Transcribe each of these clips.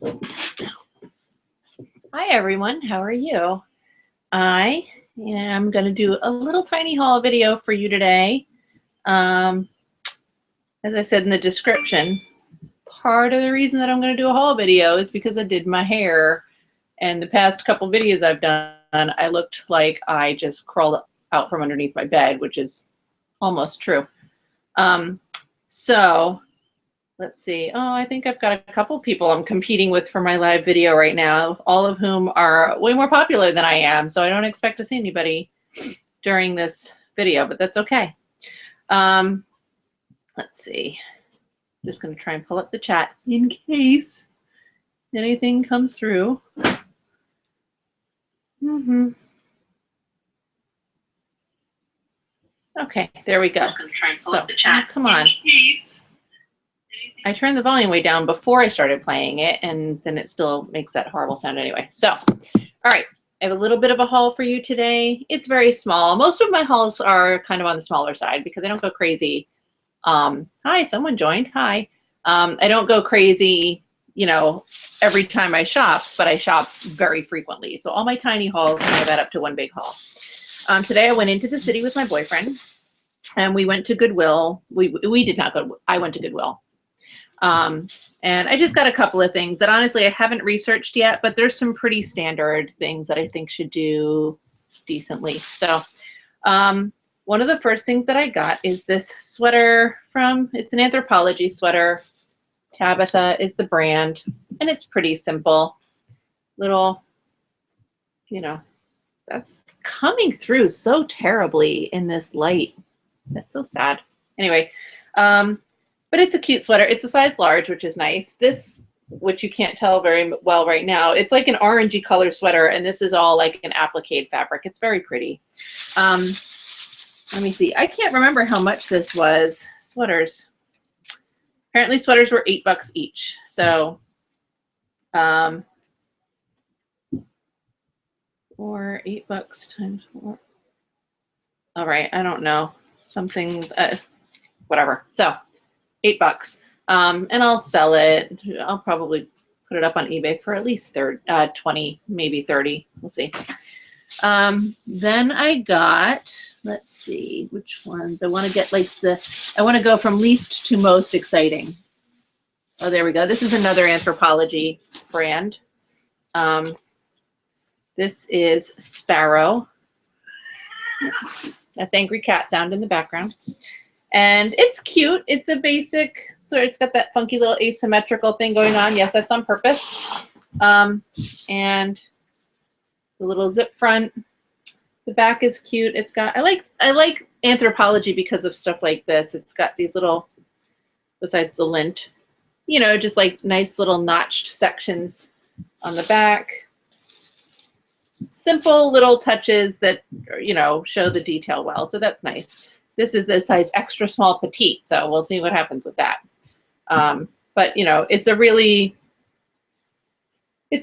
Hi everyone, how are you? I am going to do a little tiny haul video for you today. As I said in the description, part of the reason that I'm going to do a haul video is because I did my hair, and the past couple videos I've done, I looked like I just crawled out from underneath my bed, which is almost true. So let's see. Oh, I think I've got a couple people I'm competing with for my live video right now, all of whom are way more popular than I am. So I don't expect to see anybody during this video, but that's okay. Let's see. I'm just going to try and pull up the chat in case anything comes through. Okay, there we go. So, come on. I turned the volume way down before I started playing it, and then it still makes that horrible sound anyway. So, all right, I have a little bit of a haul for you today. It's very small. Most of my hauls are kind of on the smaller side because I don't go crazy. Hi, someone joined. Hi. I don't go crazy, you know, every time I shop, but I shop very frequently. So all my tiny hauls kind of add up to one big haul. Today I went into the city with my boyfriend, and we went to Goodwill. We did not go. I went to Goodwill. And I just got a couple of things that honestly I haven't researched yet, but there's some pretty standard things that I think should do decently. So one of the first things that I got is this sweater it's an Anthropologie sweater. Tabitha is the brand, and it's pretty simple. Little, you know, that's coming through so terribly in this light. That's so sad. Anyway, but it's a cute sweater. It's a size large, which is nice. This, which you can't tell very well right now, it's like an orangey color sweater, and this is all like an applique fabric. It's very pretty. Let me see. I can't remember how much this was. Sweaters. Apparently sweaters were $8 each. So, or $8 times 4. All right. I don't know. Something, whatever. So, $8. And I'll sell it. I'll probably put it up on eBay for at least 20, maybe 30. We'll see. Then I got, let's see, which ones? I want to get like I want to go from least to most exciting. Oh, there we go. This is another Anthropologie brand. This is Sparrow. That's angry cat sound in the background. And it's cute. It's a basic, so it's got that funky little asymmetrical thing going on. Yes, that's on purpose. And the little zip front. The back is cute. It's got, I like Anthropologie because of stuff like this. It's got these little, besides the lint, you know, just like nice little notched sections on the back. Simple little touches that, you know, show the detail well. So that's nice. This is a size extra small petite, so we'll see what happens with that. But, you know, it's a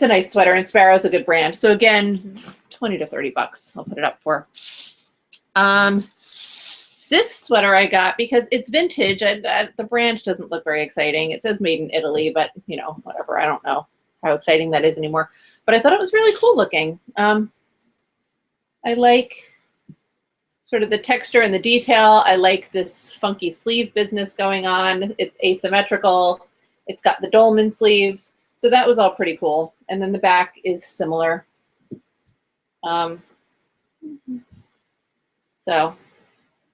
nice sweater, and Sparrow's a good brand. So again, 20 to 30 bucks I'll put it up for. This sweater I got because it's vintage. The brand doesn't look very exciting. It says made in Italy, but, you know, whatever. I don't know how exciting that is anymore. But I thought it was really cool looking. I like sort of the texture and the detail. I like this funky sleeve business going on. It's asymmetrical. It's got the dolman sleeves. So that was all pretty cool. And then the back is similar. So I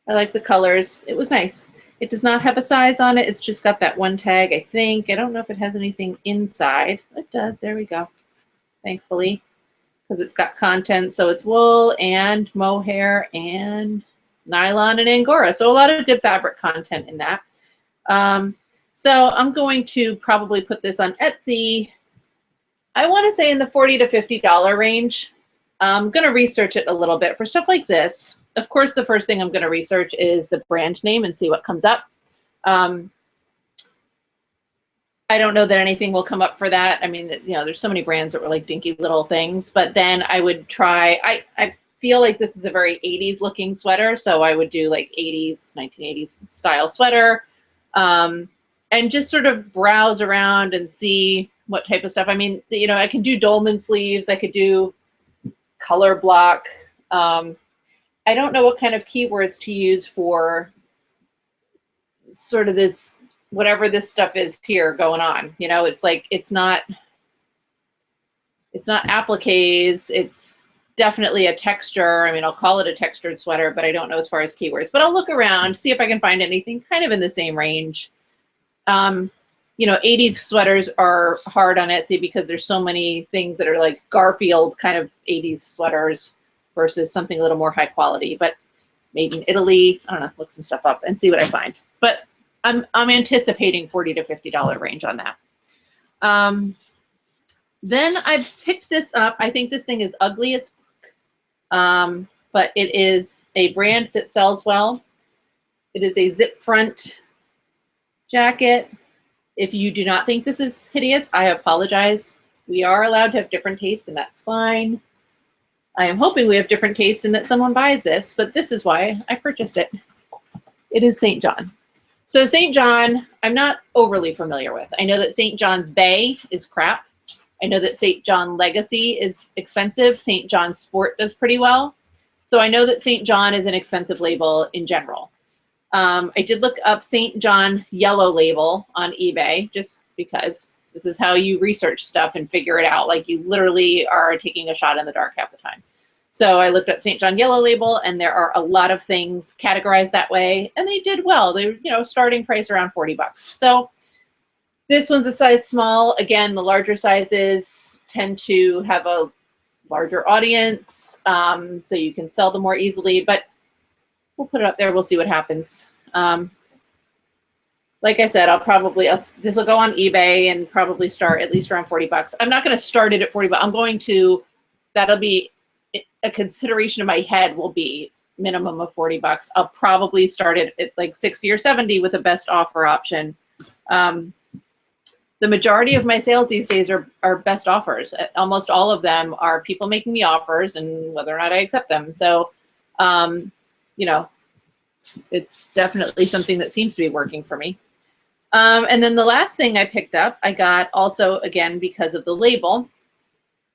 like the colors. It was nice. It does not have a size on it. It's just got that one tag, I think. I don't know if it has anything inside. It does. There we go. Thankfully, because it's got content. So it's wool and mohair and nylon and Angora. So a lot of good fabric content in that. So I'm going to probably put this on Etsy. I want to say in the $40 to $50 range. I'm going to research it a little bit for stuff like this. Of course, the first thing I'm going to research is the brand name and see what comes up. I don't know that anything will come up for that. I mean, you know, there's so many brands that were like dinky little things, but then I would try, I feel like this is a very 80s looking sweater. So I would do like 80s, 1980s style sweater, and just sort of browse around and see what type of stuff. I mean, you know, I can do dolman sleeves. I could do color block. I don't know what kind of keywords to use for sort of this, whatever this stuff is here going on. You know, it's like, it's not appliques. It's definitely a texture. I mean, I'll call it a textured sweater, but I don't know as far as keywords. But I'll look around, see if I can find anything kind of in the same range. You know, 80s sweaters are hard on Etsy because there's so many things that are like Garfield kind of 80s sweaters versus something a little more high quality, but made in Italy. I don't know, look some stuff up and see what I find. But I'm anticipating $40 to $50 range on that. Then I picked this up. I think this thing is ugly as fuck, but it is a brand that sells well. It is a zip front jacket. If you do not think this is hideous, I apologize. We are allowed to have different taste, and that's fine. I am hoping we have different taste and that someone buys this, but this is why I purchased it. It is St. John. So St. John, I'm not overly familiar with. I know that St. John's Bay is crap. I know that St. John Legacy is expensive. St. John Sport does pretty well. So I know that St. John is an expensive label in general. I did look up St. John Yellow Label on eBay just because this is how you research stuff and figure it out. Like, you literally are taking a shot in the dark half the time. So I looked up St. John Yellow Label, and there are a lot of things categorized that way, and they did well. They, you know, starting price around 40 bucks. So this one's a size small. Again, the larger sizes tend to have a larger audience, so you can sell them more easily, but we'll put it up there. We'll see what happens. Like I said, this will go on eBay and probably start at least around 40 bucks. I'm not going to start it at 40 bucks. I'm going to, that'll be a consideration in my head, will be minimum of 40 bucks. I'll probably start it at like 60 or 70 with a best offer option. The majority of my sales these days are best offers. Almost all of them are people making me offers and whether or not I accept them. So, you know, it's definitely something that seems to be working for me. And then the last thing I picked up, I got also, again, because of the label.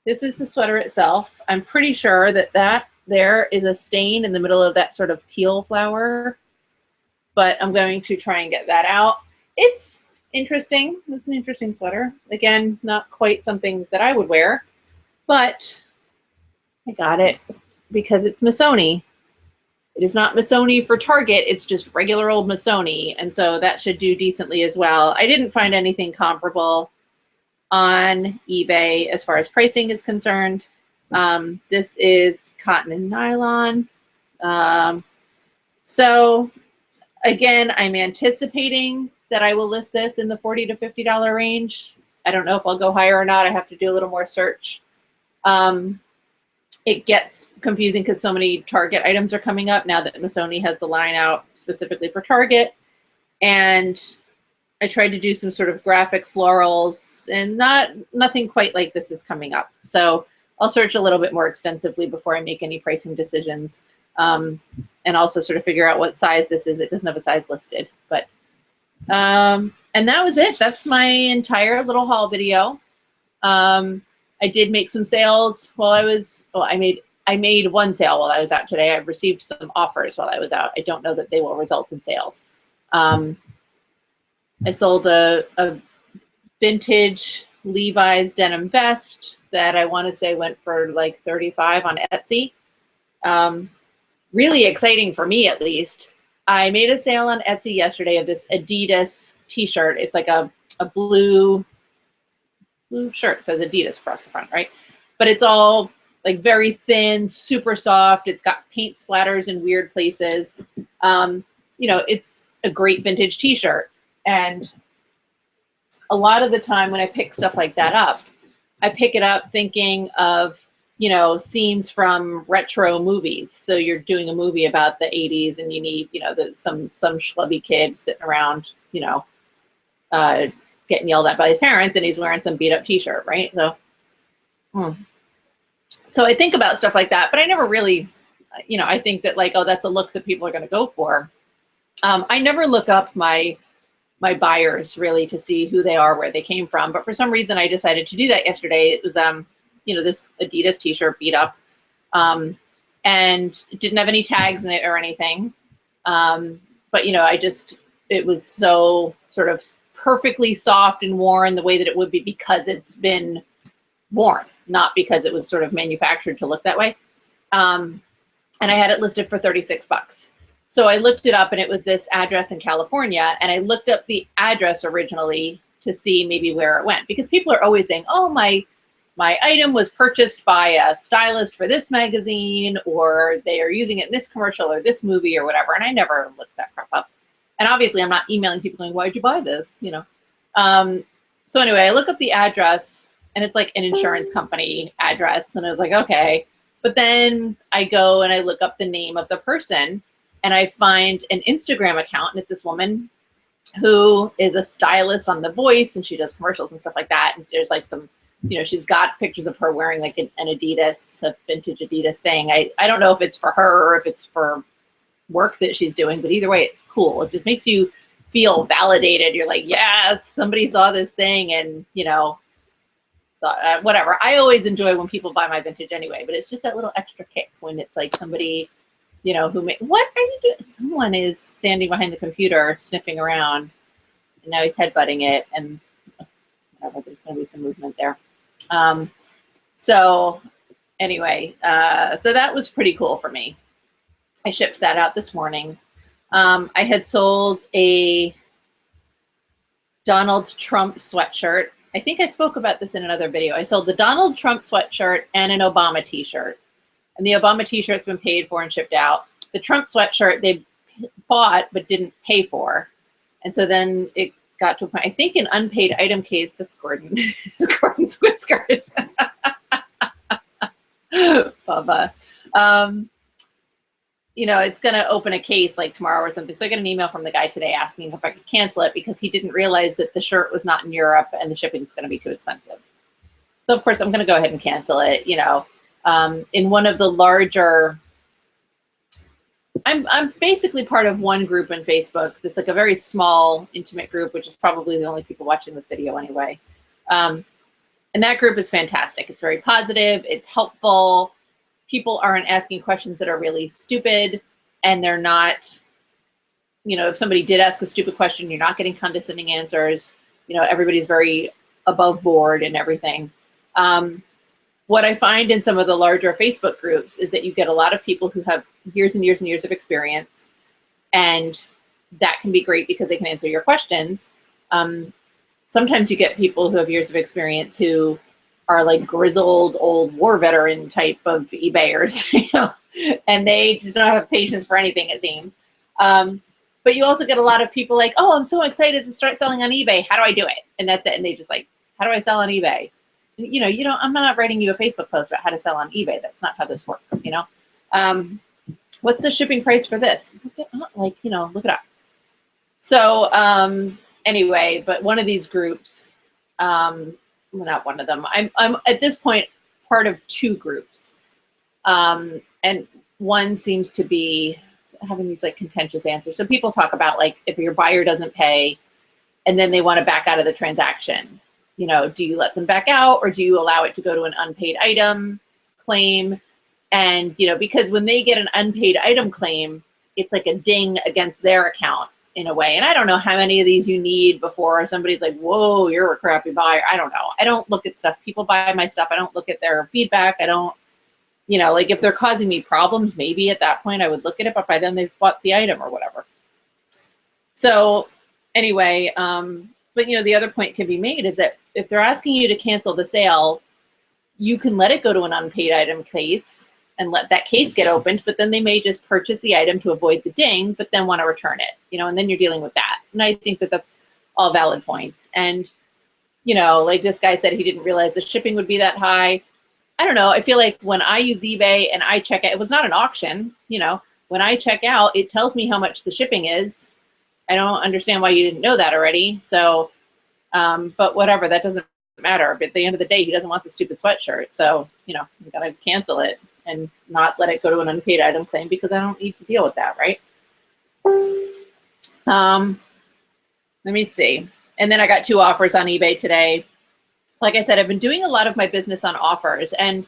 This is the sweater itself. I'm pretty sure that there is a stain in the middle of that sort of teal flower, but I'm going to try and get that out. It's interesting. It's an interesting sweater. Again, not quite something that I would wear, but I got it because it's Missoni. It is not Missoni for Target. It's just regular old Missoni. And so that should do decently as well. I didn't find anything comparable on eBay as far as pricing is concerned. This is cotton and nylon. So again, I'm anticipating that I will list this in the $40 to $50 range. I don't know if I'll go higher or not. I have to do a little more search. It gets confusing because so many Target items are coming up now that Missoni has the line out specifically for Target. And I tried to do some sort of graphic florals, and nothing quite like this is coming up. So I'll search a little bit more extensively before I make any pricing decisions, and also sort of figure out what size this is. It doesn't have a size listed, but and that was it. That's my entire little haul video. I did make some sales while I was, well, I made one sale while I was out today. I received some offers while I was out. I don't know that they will result in sales. I sold a vintage Levi's denim vest that I want to say went for like 35 on Etsy. Really exciting for me, at least. I made a sale on Etsy yesterday of this Adidas t-shirt. It's like a blue shirt. It says Adidas across the front, right? But it's all like very thin, super soft. It's got paint splatters in weird places. You know, it's a great vintage t-shirt. And a lot of the time when I pick stuff like that up, I pick it up thinking of, you know, scenes from retro movies. So you're doing a movie about the 80s and you need, you know, some schlubby kid sitting around, you know, getting yelled at by his parents, and he's wearing some beat up t-shirt, right? So, so I think about stuff like that, but I never really, you know, I think that like, oh, that's a look that people are going to go for. I never look up my my buyers really to see who they are, where they came from. But for some reason, I decided to do that yesterday. It was, you know, this Adidas t-shirt beat up, and it didn't have any tags in it or anything. But, you know, it was so sort of perfectly soft and worn the way that it would be because it's been worn, not because it was sort of manufactured to look that way. And I had it listed for 36 bucks. So I looked it up and it was this address in California, and I looked up the address originally to see maybe where it went, because people are always saying, oh, my item was purchased by a stylist for this magazine, or they are using it in this commercial or this movie or whatever. And I never looked that crap up. And obviously I'm not emailing people going, why'd you buy this? You know? So anyway, I look up the address and it's like an insurance company address. And I was like, okay. But then I go and I look up the name of the person, and I find an Instagram account, and it's this woman who is a stylist on The Voice, and she does commercials and stuff like that. And there's like some, you know, she's got pictures of her wearing like an Adidas, a vintage Adidas thing. I don't know if it's for her or if it's for work that she's doing, but either way, it's cool. It just makes you feel validated. You're like, yes, somebody saw this thing, and, you know, whatever. I always enjoy when people buy my vintage anyway, but it's just that little extra kick when it's like somebody, you know, who what are you doing? Someone is standing behind the computer sniffing around, and now he's headbutting it, and whatever, there's going to be some movement there. So anyway, so that was pretty cool for me. I shipped that out this morning. I had sold a Donald Trump sweatshirt. I think I spoke about this in another video. I sold the Donald Trump sweatshirt and an Obama t-shirt. And the Obama t-shirt's been paid for and shipped out. The Trump sweatshirt they bought but didn't pay for. And so then it got to a point, I think an unpaid item case, that's Gordon. This is Gordon's whiskers. Bubba. You know, it's going to open a case like tomorrow or something. So I got an email from the guy today asking if I could cancel it because he didn't realize that the shirt was not in Europe and the shipping's going to be too expensive. So of course I'm going to go ahead and cancel it. You know, in one of the larger, I'm basically part of one group in Facebook that's like a very small, intimate group, which is probably the only people watching this video anyway. And that group is fantastic. It's very positive. It's helpful. People aren't asking questions that are really stupid, and they're not, you know, if somebody did ask a stupid question, you're not getting condescending answers. You know, everybody's very above board and everything. What I find in some of the larger Facebook groups is that you get a lot of people who have years and years and years of experience, and that can be great because they can answer your questions. Sometimes you get people who have years of experience who are like grizzled old war veteran type of eBayers, you know, and they just don't have patience for anything, it seems. But you also get a lot of people like, oh, I'm so excited to start selling on eBay. How do I do it? And that's it. And they just like, how do I sell on eBay? You know, I'm not writing you a Facebook post about how to sell on eBay. That's not how this works, you know. What's the shipping price for this? Like, you know, look it up. So anyway, but one of these groups, well, not one of them. I'm at this point part of two groups, and one seems to be having these like contentious answers. So people talk about like if your buyer doesn't pay, and then they want to back out of the transaction. You know, do you let them back out, or do you allow it to go to an unpaid item claim? And you know, because when they get an unpaid item claim, it's like a ding against their account in a way. And I don't know how many of these you need before somebody's like, whoa, you're a crappy buyer. I don't know. I don't look at stuff. People buy my stuff. I don't look at their feedback. I don't, you know, like if they're causing me problems, maybe at that point I would look at it, but by then they've bought the item or whatever. So anyway, but you know, the other point can be made is that if they're asking you to cancel the sale, you can let it go to an unpaid item case and let that case get opened, but then they may just purchase the item to avoid the ding, but then want to return it, you know, and then you're dealing with that. And I think that that's all valid points. And, you know, like this guy said, he didn't realize the shipping would be that high. I don't know. I feel like when I use eBay and I check out, it was not an auction, you know, when I check out, it tells me how much the shipping is. I don't understand why you didn't know that already. So, but whatever, that doesn't matter. But at the end of the day, he doesn't want the stupid sweatshirt. So, you know, you gotta cancel it and not let it go to an unpaid item claim because I don't need to deal with that, right? Let me see. And then I got 2 offers on eBay today. Like I said, I've been doing a lot of my business on offers, and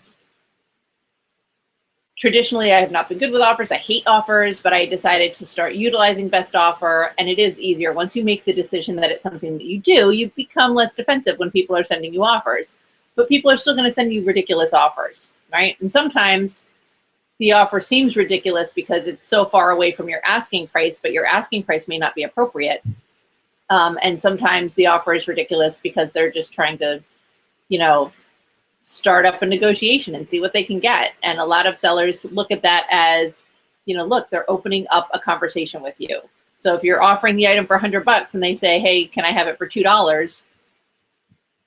traditionally I have not been good with offers. I hate offers, but I decided to start utilizing best offer, and it is easier. Once you make the decision that it's something that you do, you become less defensive when people are sending you offers. But people are still going to send you ridiculous offers, right? And sometimes the offer seems ridiculous because it's so far away from your asking price, but your asking price may not be appropriate. And sometimes the offer is ridiculous because they're just trying to, you know, start up a negotiation and see what they can get. And a lot of sellers look at that as, you know, look, they're opening up a conversation with you. So if you're offering the item for $100 and they say, hey, can I have it for $2?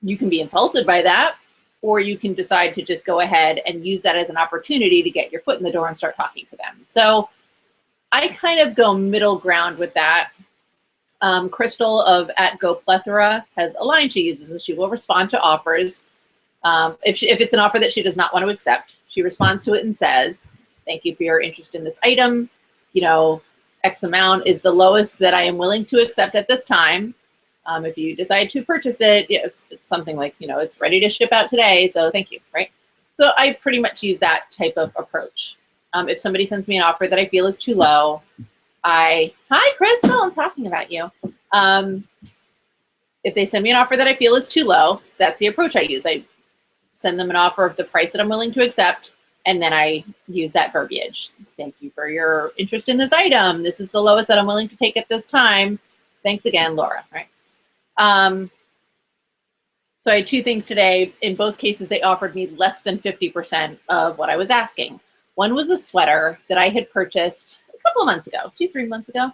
You can be insulted by that, or you can decide to just go ahead and use that as an opportunity to get your foot in the door and start talking to them. So I kind of go middle ground with that. Crystal of at Go Plethora has a line she uses, and she will respond to offers. If it's an offer that she does not want to accept, she responds to it and says, thank you for your interest in this item. You know, X amount is the lowest that I am willing to accept at this time. If you decide to purchase it, it's something like, you know, it's ready to ship out today, so thank you, right? So I pretty much use that type of approach. If somebody sends me an offer that I feel is too low, hi, Crystal, I'm talking about you. If they send me an offer that I feel is too low, that's the approach I use. I send them an offer of the price that I'm willing to accept, and then I use that verbiage. Thank you for your interest in this item. This is the lowest that I'm willing to take at this time. Thanks again, Laura, right? So I had 2 things today. In both cases, they offered me less than 50% of what I was asking. One was a sweater that I had purchased a couple of months ago, 2-3 months ago.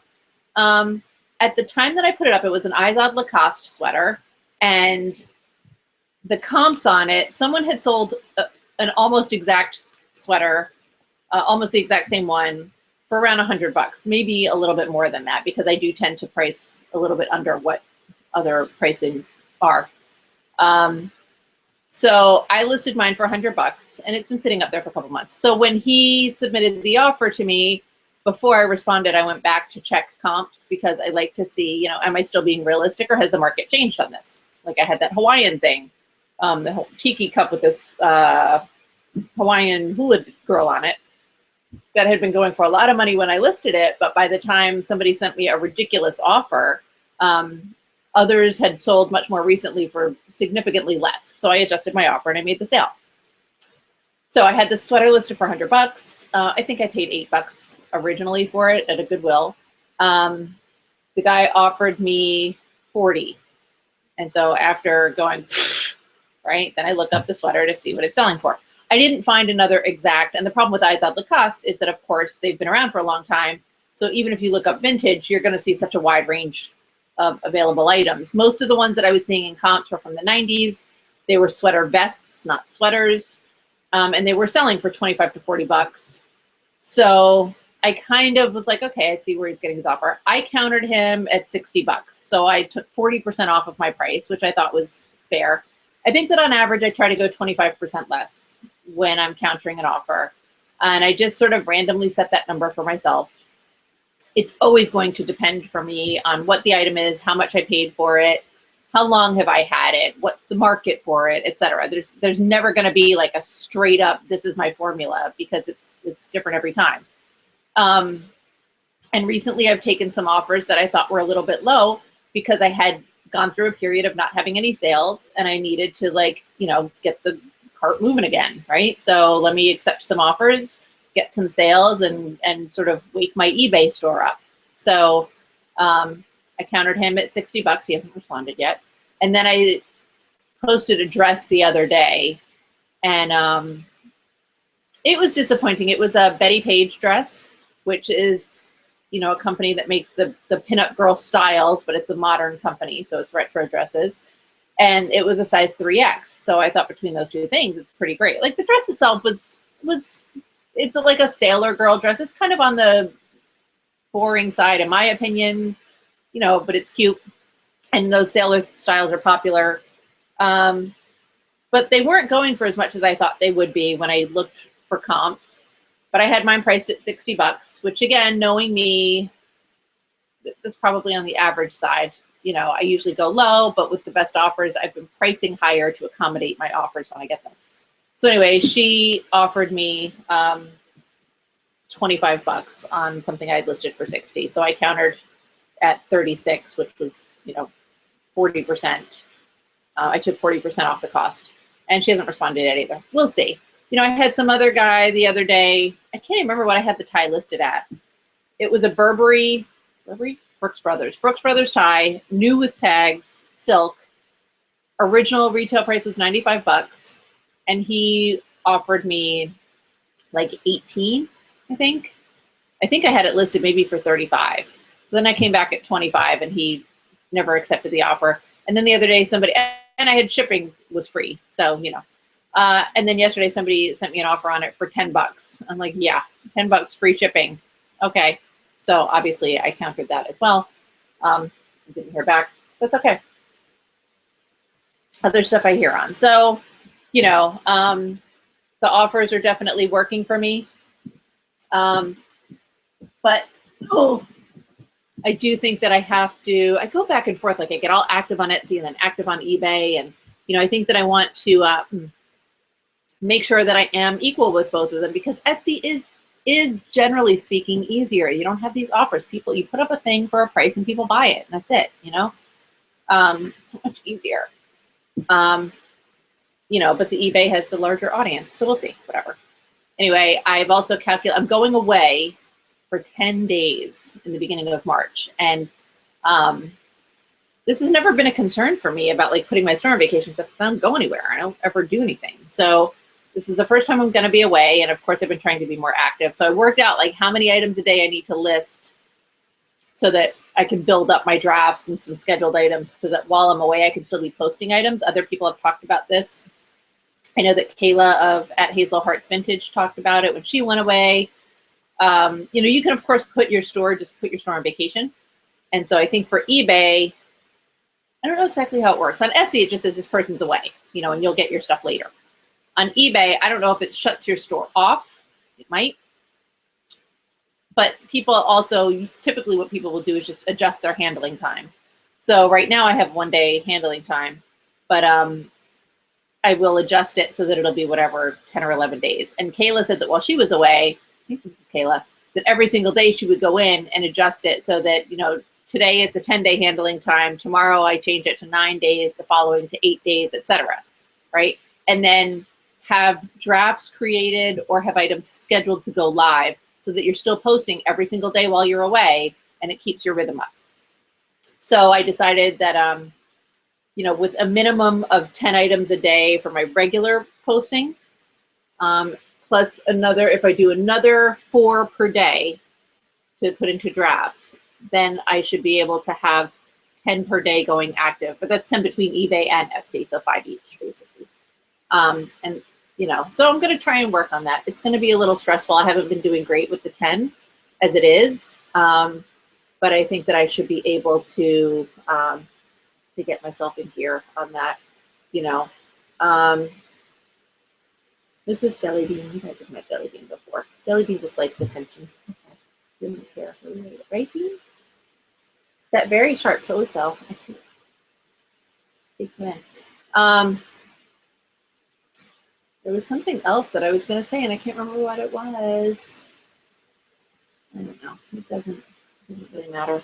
At the time that I put it up, it was an Izod Lacoste sweater, and the comps on it, someone had sold an almost exact sweater, almost the exact same one, for around $100, maybe a little bit more than that, because I do tend to price a little bit under what other pricings are. So I listed mine for $100, and it's been sitting up there for a couple months. So when he submitted the offer to me, before I responded, I went back to check comps, because I like to see, you know, am I still being realistic, or has the market changed on this? Like I had that Hawaiian thing, the whole tiki cup with this Hawaiian hula girl on it that had been going for a lot of money when I listed it. But by the time somebody sent me a ridiculous offer, others had sold much more recently for significantly less. So I adjusted my offer and I made the sale. So I had this sweater listed for $100. I think I paid $8 originally for it at a Goodwill. The guy offered me $40. And so after going, right, then I look up the sweater to see what it's selling for. I didn't find another exact, and the problem with Izod Lacoste is that, of course, they've been around for a long time. So even if you look up vintage, you're going to see such a wide range of available items. Most of the ones that I was seeing in comps were from the 90s. They were sweater vests, not sweaters. And they were selling for $25 to $40. So I kind of was like, okay, I see where he's getting his offer. I countered him at $60. So I took 40% off of my price, which I thought was fair. I think that on average, I try to go 25% less when I'm countering an offer. And I just sort of randomly set that number for myself. It's always going to depend for me on what the item is, how much I paid for it, how long have I had it, what's the market for it, etc. There's never going to be like a straight up, this is my formula, because it's different every time. And recently I've taken some offers that I thought were a little bit low because I had gone through a period of not having any sales and I needed to, like, you know, get the cart moving again, right? So let me accept some offers, get some sales, and sort of wake my eBay store up. So I countered him at $60. He hasn't responded yet. And then I posted a dress the other day, and it was disappointing. It was a Betty Page dress, which is, you know, a company that makes the pinup girl styles, but it's a modern company, so it's retro dresses. And it was a size 3X. So I thought between those 2 things, it's pretty great. Like the dress itself was it's like a sailor girl dress. It's kind of on the boring side, in my opinion, you know, but it's cute. And those sailor styles are popular. But they weren't going for as much as I thought they would be when I looked for comps. But I had mine priced at $60, which again, knowing me, that's probably on the average side. you know, I usually go low, but with the best offers, I've been pricing higher to accommodate my offers when I get them. So anyway, she offered me 25 bucks on something I'd listed for 60. So I countered at 36, which was, you know, 40%. I took 40% off the cost, and she hasn't responded yet either. We'll see. You know, I had some other guy the other day. I can't even remember what I had the tie listed at. It was a Burberry, Brooks Brothers tie, new with tags, silk. Original retail price was 95 bucks, and he offered me like 18, I think. I think I had it listed maybe for 35. So then I came back at 25, and he never accepted the offer. And then the other day, somebody, and I had shipping was free. So, you know, and then yesterday somebody sent me an offer on it for 10 bucks. I'm like, yeah, 10 bucks free shipping. Okay. So obviously I countered that as well. I didn't hear back. That's okay. Other stuff I hear on. So, you know, the offers are definitely working for me. But, I do think that I have to, I go back and forth, like I get all active on Etsy and then active on eBay. And, you know, I think that I want to make sure that I am equal with both of them, because Etsy is generally speaking easier. You don't have these offers. People, you put up a thing for a price and people buy it, and that's it, you know? So much easier. You know, but the eBay has the larger audience, so we'll see, whatever. Anyway, I've also calculated, I'm going away for 10 days in the beginning of March. And this has never been a concern for me about like putting my store on vacation stuff, because I don't go anywhere. I don't ever do anything. So this is the first time I'm going to be away. And of course, I've been trying to be more active. So I worked out like how many items a day I need to list so that I can build up my drafts and some scheduled items so that while I'm away, I can still be posting items. Other people have talked about this. I know that Kayla of at Hazel Hearts Vintage talked about it when she went away. You know, you can of course put your store on vacation. And so I think for eBay, I don't know exactly how it works. On Etsy, it just says this person's away, you know, and you'll get your stuff later. On eBay, I don't know if it shuts your store off. It might. But people also, typically what people will do is just adjust their handling time. So right now I have 1 day handling time, but I will adjust it so that it'll be whatever, 10 or 11 days. And Kayla said that while she was away, I think this is Kayla, that every single day she would go in and adjust it so that, you know, today it's a 10-day handling time. Tomorrow I change it to 9 days, the following to 8 days, etc. Right? And then have drafts created or have items scheduled to go live so that you're still posting every single day while you're away, and it keeps your rhythm up. So I decided that, you know, with a minimum of 10 items a day for my regular posting, plus another, if I do another 4 per day to put into drafts, then I should be able to have 10 per day going active. But that's 10 between eBay and Etsy, so 5 each, basically. And, you know, so I'm going to try and work on that. It's going to be a little stressful. I haven't been doing great with the 10 as it is, but I think that I should be able to get myself in here on that, you know. This is Jelly Bean. You guys have met Jelly Bean before. Jelly Bean just likes attention. Okay. Didn't care. Right, Beans? That very sharp toes, though. Big fan. There was something else that I was going to say, and I can't remember what it was. I don't know. It doesn't really matter.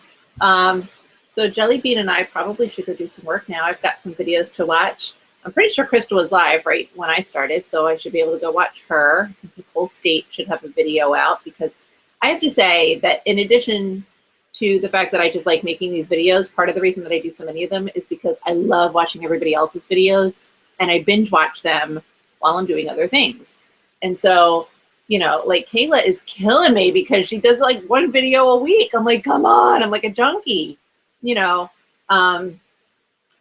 So Jelly Bean and I probably should go do some work now. I've got some videos to watch. I'm pretty sure Crystal was live right when I started, so I should be able to go watch her. Nicole State should have a video out, because I have to say that in addition to the fact that I just like making these videos, part of the reason that I do so many of them is because I love watching everybody else's videos, and I binge watch them while I'm doing other things. And so, you know, like Kayla is killing me because she does like 1 video a week. I'm like, come on, I'm like a junkie, you know.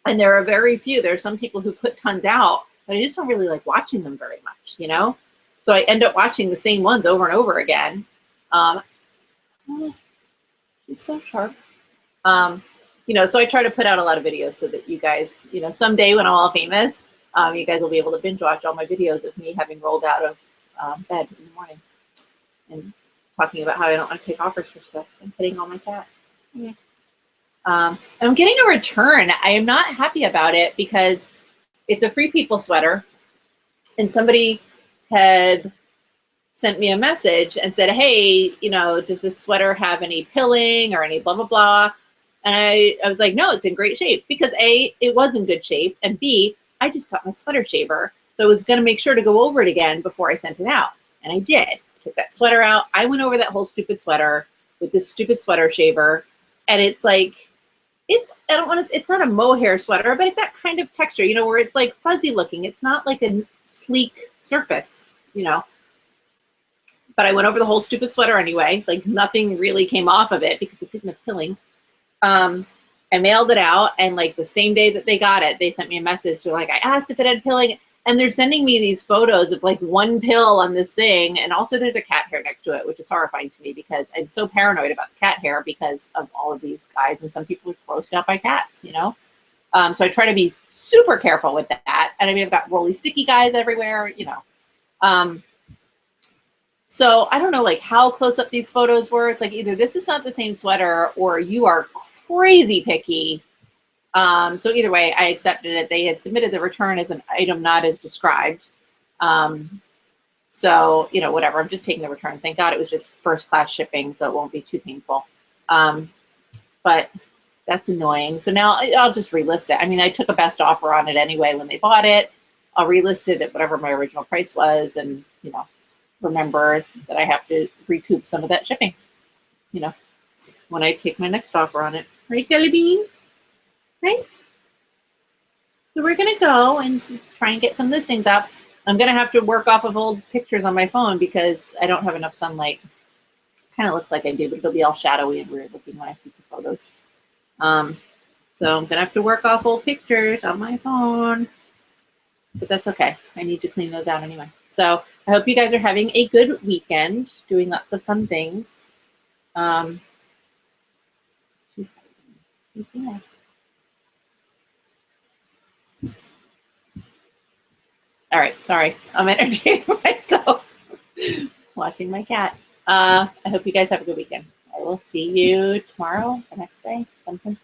And there are very few. There are some people who put tons out, but I just don't really like watching them very much, you know. So I end up watching the same ones over and over again. She's so sharp. You know, so I try to put out a lot of videos so that you guys, you know, someday when I'm all famous, you guys will be able to binge watch all my videos of me having rolled out of bed in the morning and talking about how I don't want to take offers for stuff and hitting all my cats. Yeah. I'm getting a return. I am not happy about it because it's a Free People sweater, and somebody had sent me a message and said, hey, you know, does this sweater have any pilling or any blah, blah, blah? And I was like, no, it's in great shape, because A, it was in good shape, and B, I just got my sweater shaver. So I was going to make sure to go over it again before I sent it out. And I did. Took that sweater out. I went over that whole stupid sweater with this stupid sweater shaver. And it's like, it's not a mohair sweater, but it's that kind of texture, you know, where it's like fuzzy looking. It's not like a sleek surface, you know. But I went over the whole stupid sweater anyway. Like nothing really came off of it because it didn't have pilling. I mailed it out, and like the same day that they got it, they sent me a message. They're like, I asked if it had pilling, and they're sending me these photos of like one pill on this thing, and also there's a cat hair next to it, which is horrifying to me because I'm so paranoid about the cat hair because of all of these guys, and some people are grossed out by cats, you know. So I try to be super careful with that, and I mean I've got roly sticky guys everywhere, you know. So I don't know like how close up these photos were. It's like either this is not the same sweater or you are crazy picky. So either way, I accepted it. They had submitted the return as an item not as described. So, you know, whatever, I'm just taking the return. Thank God it was just first class shipping, so it won't be too painful. But that's annoying. So now I'll just relist it. I mean, I took a best offer on it anyway when they bought it. I'll relist it at whatever my original price was, and, you know, remember that I have to recoup some of that shipping, you know, when I take my next offer on it. Right, Jelly Bean? Right? So we're going to go and try and get some listings up. I'm going to have to work off of old pictures on my phone because I don't have enough sunlight. Kind of looks like I do, but it'll be all shadowy and weird looking when I take the photos. So I'm going to have to work off old pictures on my phone. But that's okay. I need to clean those out anyway. So I hope you guys are having a good weekend, doing lots of fun things. Yeah. All right, sorry. I'm entertaining myself watching my cat. I hope you guys have a good weekend. I will see you tomorrow, the next day, something.